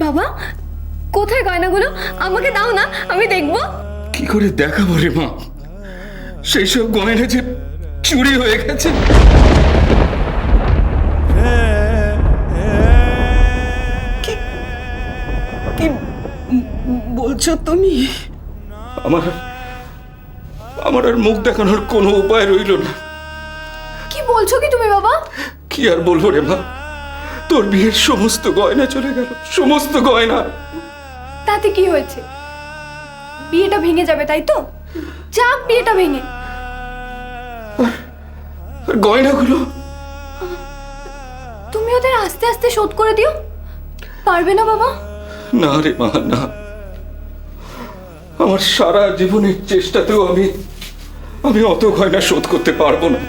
বাবা কোথায় গয়নাগুলো? আমাকে দাও না, আমি দেখবো। কি করে দেখাবো রে মা? সেই সব গয়না যে চুরি হয়ে গেছে। কি বলছো তুমি? আমার আর মুখ দেখানোর কোনো উপায় রইল না। কি বলছো কি তুমি বাবা? কি আর বলবো রে মা, তোর বিয়ের সমস্ত গয়না চলে গেল, সমস্ত গয়না। তাতে কি হয়েছে? বিয়েটা ভেঙে যাবে তাই তো? যাক বিয়েটা ভেঙে। আর গয়নাগুলো তুমি ওদের আস্তে আস্তে শোধ করে দিও। পারবে না বাবা? না রে মা, না। আমার সারা জীবনের চেষ্টাতেও আমি অত গয়না শোধ করতে পারবো না।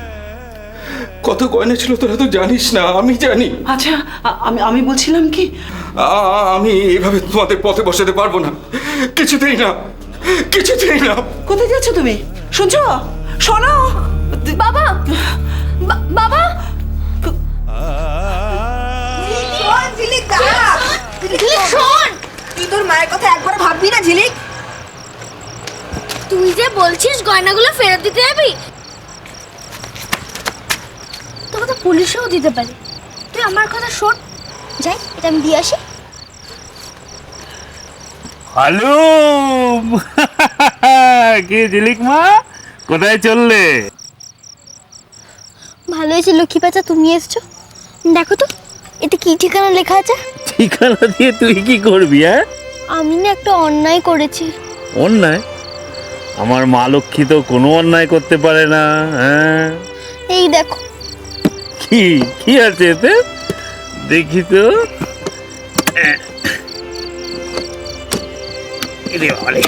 কত গয়না ছিল তোরা তো জানিস না, আমি জানি। আচ্ছা, আমি বলছিলাম কি, আমি এভাবে তোমাদের পথে বসাতে পারবো না, কিছুতেই না, কিছুতেই না। কোথায় যাচ্ছ তুমি? শুনছো? শোনো বাবা, বাবা। তুই তোর মায়ের কথা একবার ভাববি না ঝিলিক? তুই যে বলছিস গয়নাগুলো ফেরত দিতে যাবি, তোকে তো পুলিশেও দিতে পারে। তুই আমার কথা শোন, যাই এটা আমি দিয়ে আসি। হ্যালো কে ঝিলিক মা, কোথায় চললে? ভালোই ছিল লক্ষ্মী পাচা, তুমি এসছো। দেখো তো এতে কি ঠিকানা লেখা আছে। ঠিকানা দিয়ে তুই কি করবি? হ্যাঁ, আমি না একটা অন্যায় করেছি। অন্যায়? আমার মা লক্ষ্মী তো কোনো অন্যায় করতে পারে না। হ্যাঁ, এই দেখো। কি কি আছে এতে দেখি তো। এরে বাবারে,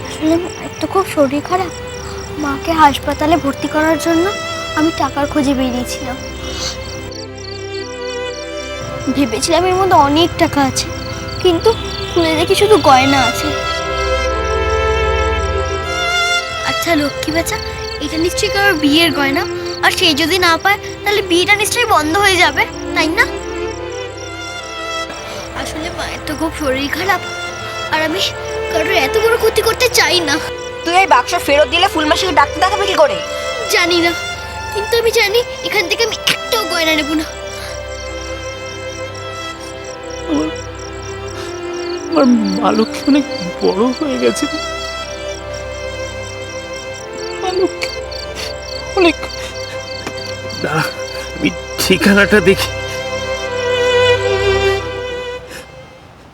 আসলে মায়ের তো খুব শরীর খারাপ, মাকে হাসপাতালে ভর্তি করার জন্য আমি টাকার খোঁজে বেরিয়েছিলাম। ভেবেছিলাম এর মধ্যে অনেক টাকা আছে, কিন্তু খুলে দেখি শুধু গয়না আছে। আচ্ছা লক্ষ্মী বাচ্চা, এটা নিশ্চয়ই কারোর বিয়ের গয়না, আর সে যদি না পায় তাহলে বিয়েটা নিশ্চয়ই বন্ধ হয়ে যাবে, তাই না? আসলে মায়ের তো খুব শরীর খারাপ, আর আমি কারোর এত বড় ক্ষতি করতে চাই না। তুই এই বাক্স ফেরত দিলে ফুলমাসিকে ডাক্তার দেখাবে কি করে? জানি না, কিন্তু আমি জানি এখান থেকে আমি একটাও গয়না নেব না। আমার মা লক্ষ্মী অনেক বড় হয়ে গেছে। মা লক্ষ্মী অনেক, দাঁড়া আমি ঠিকানাটা দেখি।